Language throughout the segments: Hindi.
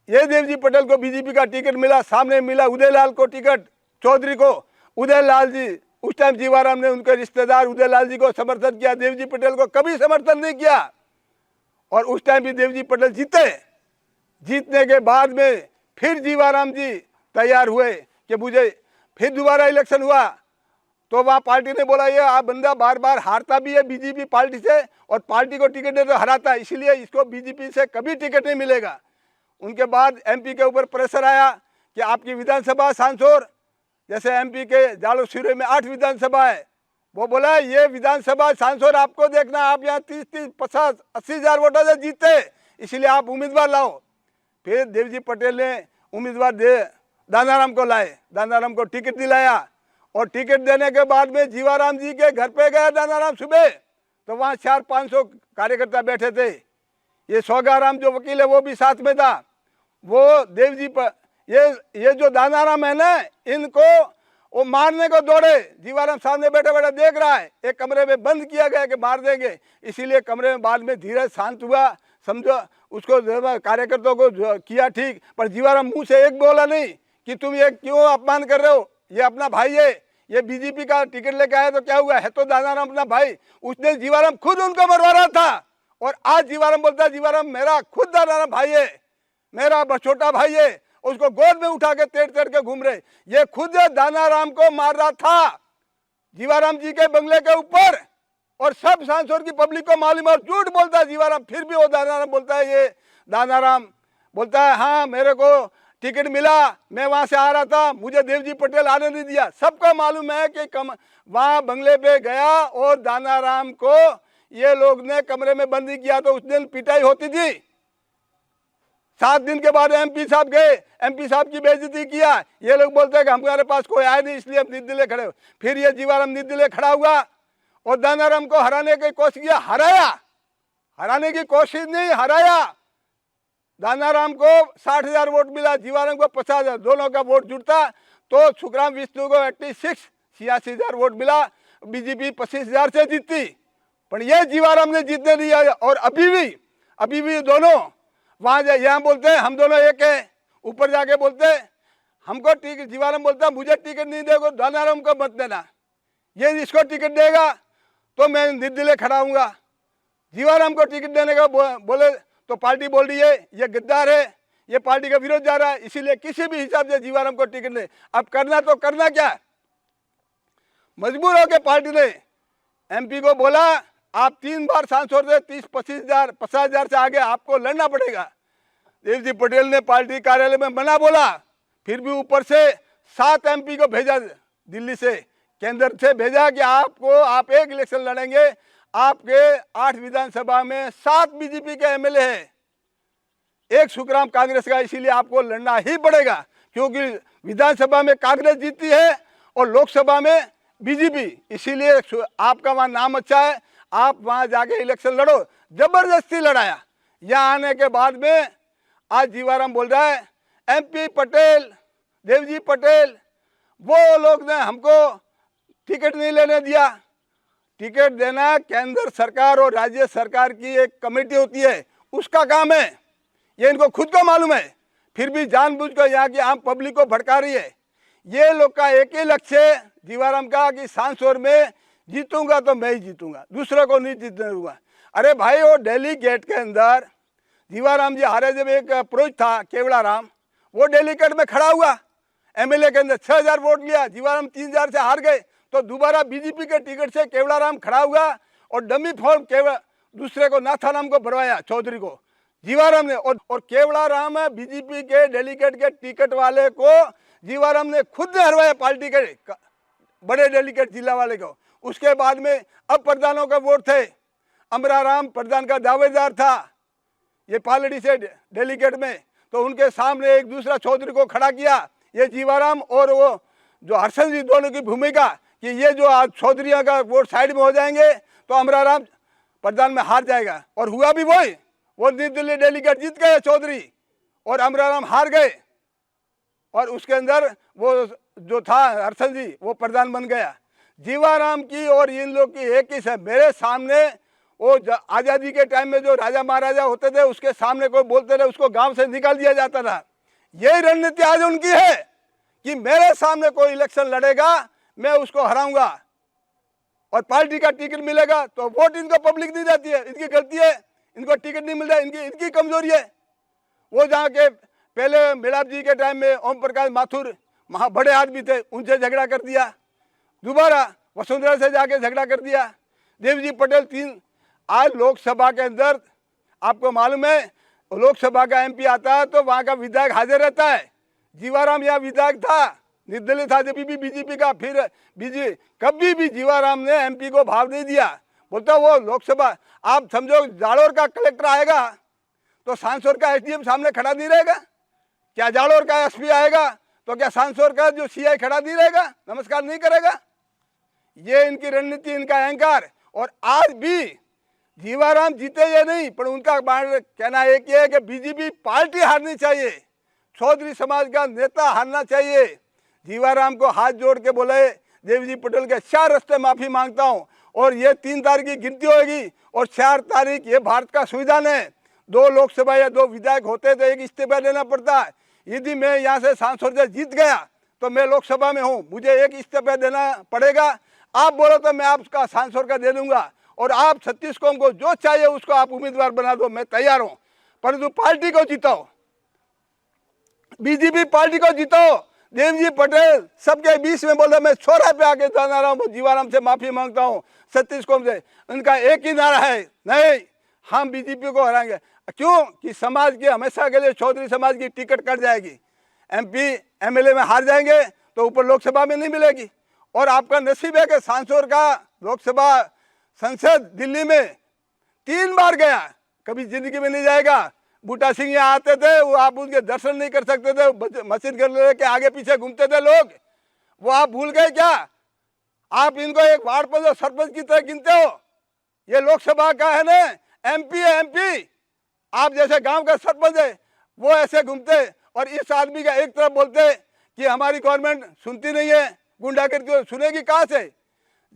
ये देवजी पटेल को बीजेपी का टिकट मिला, सामने मिला उदयलाल को टिकट, चौधरी को। उदयलाल जी उस टाइम जीवाराम ने उनके रिश्तेदार उदयलाल जी को समर्थन किया, देवजी पटेल को कभी समर्थन नहीं किया। और उस टाइम भी देवजी पटेल जीते। जीतने के बाद में फिर जीवाराम जी तैयार हुए कि मुझे फिर दोबारा इलेक्शन हुआ, तो वहाँ पार्टी ने बोला ये आप बंदा बार बार हारता भी है बीजेपी पार्टी से और पार्टी को टिकट दे तो हराता है, इसलिए इसको बीजेपी से कभी टिकट नहीं मिलेगा। उनके बाद एमपी के ऊपर प्रेशर आया कि आपकी विधानसभा सांसद, जैसे एमपी के जालूसिरे में 8 विधानसभा है, वो बोला ये विधानसभा सांसद आपको देखना, आप यहाँ 30, 50, 80 हज़ार वोटों से जीते, इसलिए आप उम्मीदवार लाओ। फिर देवजी पटेल ने उम्मीदवार दानाराम को लाए, दानाराम को टिकट दिलाया और टिकट देने के बाद में जीवाराम जी के घर पे गया दानाराम सुबह, तो वहाँ 400-500 कार्यकर्ता बैठे थे। ये सोगाराम जो वकील है वो भी साथ में था। वो देवजी पर ये जो दानाराम है ना, इनको वो मारने को दौड़े। जीवाराम सामने बैठे बैठे देख रहा है, एक कमरे में बंद किया गया कि मार देंगे, इसीलिए कमरे में बाद में धीरे शांत हुआ, समझो उसको कार्यकर्ताओं को किया ठीक। पर जीवाराम मुंह से एक बोला नहीं कि तुम ये क्यों अपमान कर रहे हो, ये अपना भाई है, ये बीजेपी का टिकट लेके आया तो क्या हुआ, है तो दानाराम अपना भाई। उसने जीवाराम खुद उनको मरवा रहा था और आज जीवाराम बोलता है जीवाराम मेरा खुद दानाराम भाई है, मेरा छोटा भाई है, उसको गोद में उठा के तेड़ तेड़ के घूम रहे। ये खुद दानाराम को मार रहा था जीवाराम जी के बंगले के ऊपर, और सब सांसद की पब्लिक को मालूम है। झूठ बोलता है जीवाराम, फिर भी वो दानाराम बोलता है, ये दानाराम बोलता है हाँ मेरे को टिकट मिला, मैं वहां से आ रहा था, मुझे देवजी पटेल आने नहीं दिया। सबको मालूम है कि वहां बंगले पे गया और दानाराम को ये लोग ने कमरे में बंदी किया तो उस दिन पिटाई होती थी। 7 दिन के बाद एमपी साहब गए, एमपी साहब की बेइज्जती किया। ये लोग बोलते हैं कि हमारे पास कोई आया नहीं इसलिए हम निर्दलीय खड़े हो। फिर ये जीवाराम निर्दलीय खड़ा हुआ और दानाराम को हराने की कोशिश किया, हराया, हराने की कोशिश नहीं, हराया। दानाराम को 60,000 वोट मिला, जीवाराम को 50,000, दोनों का वोट जुड़ता तो सुखराम विष्णु को 86,000 वोट मिला, बीजेपी 25,000 से जीतती। पर ये जीवाराम ने जीतने दिया। और अभी भी दोनों वहां यहाँ बोलते हैं हम दोनों एक है, ऊपर जाके बोलते हैं हमको टिकट, जीवाराम बोलता मुझे टिकट नहीं देगा दानाराम को मत देना, ये इसको टिकट देगा तो मैं निर्दलीय खड़ा हूँगा। जीवाराम को टिकट देने का बोले तो पार्टी बोल रही है ये गद्दार है, ये पार्टी का विरोध जा रहा है, इसीलिए किसी भी हिसाब से जीवाराम को टिकट दे। अब करना तो करना क्या, मजबूर होकर पार्टी ने एमपी को बोला आप 3 बार सांसद थे, 30-25,000 50,000 से आगे आपको लड़ना पड़ेगा। देवजी पटेल ने पार्टी कार्यालय में मना बोला, फिर भी ऊपर से 7 एमपी को भेजा, दिल्ली से केंद्र से भेजा कि आप एक इलेक्शन लड़ेंगे, आपके 8 विधानसभा में 7 बीजेपी के एमएलए हैं, 1 सुखराम कांग्रेस का, इसीलिए आपको लड़ना ही पड़ेगा क्योंकि विधानसभा में कांग्रेस जीती है और लोकसभा में बीजेपी, इसीलिए आपका वहाँ नाम अच्छा है, आप वहाँ जाके इलेक्शन लड़ो। जबरदस्ती लड़ाया। यहाँ आने के बाद में आज जीवाराम बोल रहा है एमपी पटेल, देवजी पटेल, वो लोग ने हमको टिकट नहीं लेने दिया। टिकट देना केंद्र सरकार और राज्य सरकार की एक कमेटी होती है, उसका काम है, ये इनको खुद को मालूम है, फिर भी जानबूझकर यहाँ की आम पब्लिक को भड़का रही है। ये लोग का एक ही लक्ष्य है जीवाराम का कि सांसद में जीतूंगा तो मैं ही जीतूंगा, दूसरे को नहीं जीतने दूंगा। अरे भाई वो दिल्ली गेट के अंदर जीवाराम जी हारे, जब एक पुरोहित था केवड़ाराम, वो दिल्ली गेट में खड़ा हुआ, एमएलए के अंदर 6,000 वोट लिया, जीवाराम 3,000 से हार गए, तो दोबारा बीजेपी के टिकट से केवड़ाराम खड़ा हुआ और डमी फॉर्म दूसरे को नाथाराम को भरवाया, चौधरी को जीवाराम ने। और केवड़ाराम बीजेपी के डेलीगेट के टिकट वाले को जीवाराम ने खुद ने हरवाया, पार्टी के बड़े डेलीगेट जिला वाले को। उसके बाद में अब प्रधानों का वोट थे, अमराराम प्रधान का दावेदार था ये पालड़ी से डेलीगेट में, तो उनके सामने एक दूसरा चौधरी को खड़ा किया, ये जीवाराम और वो जो हर्षन जी, दोनों की भूमिका कि ये जो आज चौधरियों का वोट साइड में हो जाएंगे तो अमराराम प्रधान में हार जाएगा। और हुआ भी वही, वो निर्दलीय डेलीगेट जीत गए चौधरी और अमराराम हार गए, और उसके अंदर वो जो था हर्षन जी वो प्रधान बन गया। जीवाराम की और इन लोग की एक ही है, मेरे सामने वो आज़ादी के टाइम में जो राजा महाराजा होते थे उसके सामने कोई बोलते रहे उसको गांव से निकाल दिया जाता था। यही रणनीति आज उनकी है कि मेरे सामने कोई इलेक्शन लड़ेगा मैं उसको हराऊंगा और पार्टी का टिकट मिलेगा तो वोट इनको पब्लिक नहीं देती है, इनकी गलती है, इनको टिकट नहीं मिलता, इनकी कमजोरी है। वो जहाँ के पहले मिलाप जी के टाइम में ओम प्रकाश माथुर वहाँ बड़े आदमी थे, उनसे झगड़ा कर दिया, दोबारा वसुंधरा से जाके झगड़ा कर दिया। देवजी पटेल आज लोकसभा के अंदर आपको मालूम है लोकसभा का एमपी आता है तो वहाँ का विधायक हाजिर रहता है। जीवाराम यहाँ विधायक था, निर्दलीय था जब भी बीजेपी का, फिर कभी भी जीवाराम ने एमपी को भाव नहीं दिया। बोलता वो लोकसभा, आप समझो जालोर का कलेक्टर आएगा तो सांसौर का एसडीएम सामने खड़ा नहीं रहेगा क्या? जालोर का एसपी आएगा तो क्या सांसौर का जो सीआई खड़ा नहीं रहेगा, नमस्कार नहीं करेगा? ये इनकी रणनीति, इनका अहंकार। और आज भी जीवाराम जीते या नहीं पर उनका कहना एक ही है कि बीजेपी पार्टी हारनी चाहिए, चौधरी समाज का नेता हारना चाहिए। जीवाराम को हाथ जोड़ के बोले देवजी पटेल के 4 रास्ते माफी मांगता हूं और ये 3 तारीख की गिनती होगी और 4 तारीख ये भारत का संविधान है। 2 लोकसभा या 2 विधायक होते तो एक इस्तीफा देना पड़ता है। यदि मैं यहाँ से सांसद से जीत गया तो मैं लोकसभा में हूँ, मुझे एक इस्तीफा देना पड़ेगा। आप बोलो तो मैं आपका सांसद का दे दूंगा और आप 36 कौम को जो चाहिए उसको आप उम्मीदवार बना दो, मैं तैयार हूँ, परंतु पार्टी को जिताओ, बीजेपी पार्टी को जिताओ। देवजी पटेल सबके बीच में बोले मैं छोरा पे आके जाना रहा हूँ, जीवाराम से माफी मांगता हूँ 36 कौम से। उनका एक ही नारा है, नहीं हम बीजेपी को हराएंगे। क्यों कि समाज की हमेशा के लिए चौधरी समाज की टिकट कट जाएगी, एमपी एमएलए में हार जाएंगे तो ऊपर लोकसभा में नहीं मिलेगी। और आपका नसीब है कि सांसौर का लोकसभा संसद दिल्ली में 3 बार गया, कभी जिंदगी में नहीं जाएगा। बूटा सिंह यहाँ आते थे, वो आप उनके दर्शन नहीं कर सकते थे, मशीन कर लेके आगे पीछे घूमते थे लोग, वो आप भूल गए क्या? आप इनको एक वार्ड पर सरपंच की तरह गिनते हो। ये लोकसभा का है ना, एमपी है, एमपी आप जैसे गांव का सरपंच है वो ऐसे घूमते और इस आदमी का एक तरफ बोलते कि हमारी गवर्नमेंट सुनती नहीं है, गुंडागर्दी सुनेगी कहाँ से?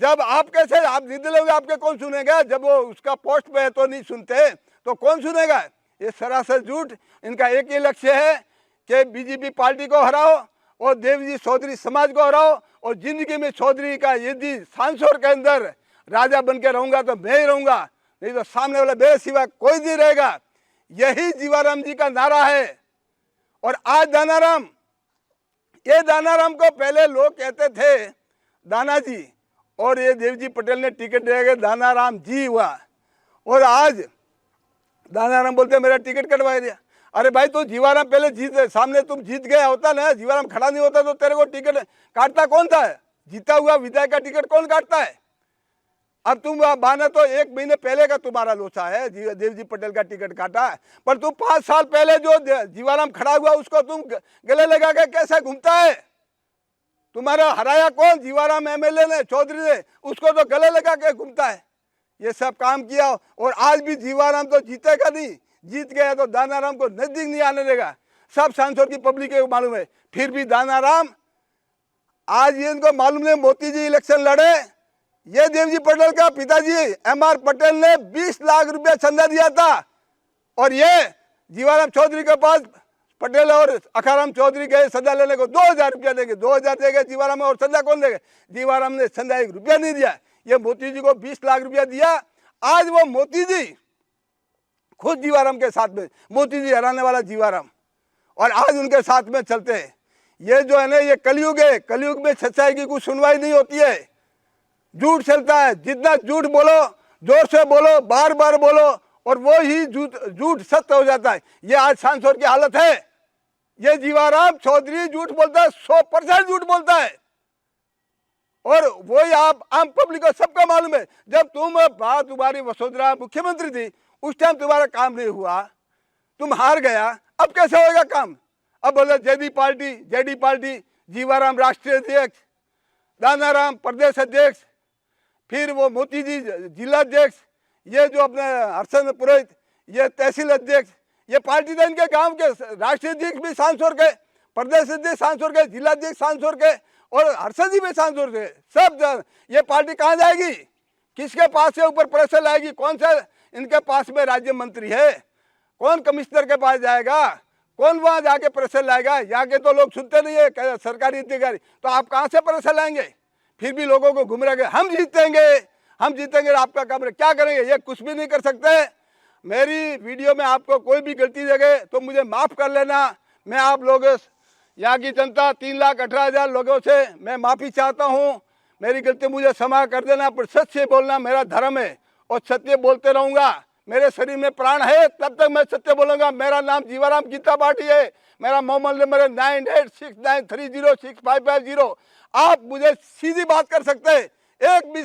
जब आप कैसे आप निर्दलीय होंगे आपके कौन सुनेगा? जब वो उसका पोस्ट पे है तो नहीं सुनते तो कौन सुनेगा? ये सरासर झूठ। इनका एक ही लक्ष्य है कि बीजेपी पार्टी को हराओ और देवजी चौधरी समाज को हराओ और जिंदगी में चौधरी का यदि सांसौर के अंदर राजा बन के रहूंगा तो मैं ही रहूंगा, नहीं तो सामने वाला मेरे सिवा कोई नहीं रहेगा। यही जीवाराम जी का नारा है। और आज दानाराम, ये दानाराम को पहले लोग कहते थे दाना जी और ये देवजी पटेल ने टिकट दिया दानाराम जी हुआ और आज दानाराम बोलते मेरा टिकट कटवा दिया। अरे भाई तो जीवाराम पहले जीत सामने तुम जीत गया होता ना, जीवाराम खड़ा नहीं होता तो तेरे को टिकट काटता कौन था? जीता हुआ विधायक का टिकट कौन काटता है? अब तुम बहाना तो 1 महीने पहले का तुम्हारा लोचा है, देवजी पटेल का टिकट काटा है, पर तुम 5 साल पहले जो जीवाराम खड़ा हुआ उसको तुम गले लगा के कैसे घूमता है? तुम्हारा हराया कौन? जीवाराम एमएलए ने, चौधरी ने, उसको तो गले लगा के घूमता है। ये सब काम किया और आज भी जीवाराम तो जीतेगा नहीं, जीत गया तो दानाराम को नजदीक नहीं आने देगा। सब सांसद की पब्लिक को मालूम है। फिर भी दानाराम आज ये इनको मालूम नहीं, मोती जी इलेक्शन लड़े, ये देवजी पटेल का पिताजी एमआर पटेल ने 20 लाख रुपया चंदा दिया था और ये जीवाराम चौधरी के पास पटेल और अखाराम चौधरी गए चंदा लेने को, 2000 रुपया देंगे, 2000 देगा जीवाराम और चंदा कौन देगा? जीवाराम ने चंदा 1 रुपया नहीं दिया। ये मोती जी को 20 लाख रुपया दिया। आज वो मोती जी खुद जीवाराम के साथ में, मोती जी हराने वाला जीवाराम, और आज उनके साथ में चलते हैं। ये जो है ना, ये कलयुग है, कलयुग में सच्चाई की कुछ सुनवाई नहीं होती है, झूठ चलता है। जितना झूठ बोलो, जोर से बोलो, बार बार बोलो और वो ही झूठ सत्य हो जाता है। ये आज सांसद की हालत है। ये जीवाराम चौधरी झूठ बोलता है, 100% झूठ बोलता है और वही आप आम पब्लिक को सबका मालूम है। जब तुम्हारी वसुंधरा मुख्यमंत्री थी उस टाइम तुम्हारा काम नहीं हुआ, तुम हार गया, अब कैसे होगा काम? अब बोले जेडी पार्टी, जीवाराम राष्ट्रीय अध्यक्ष, दानाराम प्रदेश अध्यक्ष, फिर वो मोती जी जिला अध्यक्ष, ये जो अपने हर्षद पुरोहित ये तहसील अध्यक्ष, ये पार्टी था इनके गांव के राष्ट्रीय अध्यक्ष भी सांसौर के, प्रदेश अध्यक्ष सांसौर के, जिला अध्यक्ष सांसौर के और हर्षद जी भी सांसौर के। सब ये पार्टी कहाँ जाएगी? किसके पास से ऊपर प्रेशर लाएगी? कौन सा इनके पास में राज्य मंत्री है? कौन कमिश्नर के पास जाएगा? कौन वहां जाके प्रेशर लाएगा? यहाँ के तो लोग सुनते नहीं है सरकारी अधिकारी, तो आप कहाँ से प्रेशर लाएंगे? फिर भी लोगों को घुम रहे, हम जीतेंगे, हम जीतेंगे। आपका काम क्या करेंगे? ये कुछ भी नहीं कर सकते। मेरी वीडियो में आपको कोई भी गलती लगे तो मुझे माफ़ कर लेना। मैं आप लोगों, यहाँ की जनता 3,18,000 लोगों से मैं माफ़ी चाहता हूँ। मेरी गलती मुझे क्षमा कर देना, पर सत्य बोलना मेरा धर्म है और सत्य बोलते रहूँगा। मेरे शरीर में प्राण है तब तक मैं सत्य बोलूँगा। मेरा नाम जीवाराम गीता भाटी है। मेरा मोबाइल नंबर है 9869306550। आप मुझे सीधी बात कर सकते हैं, एक भी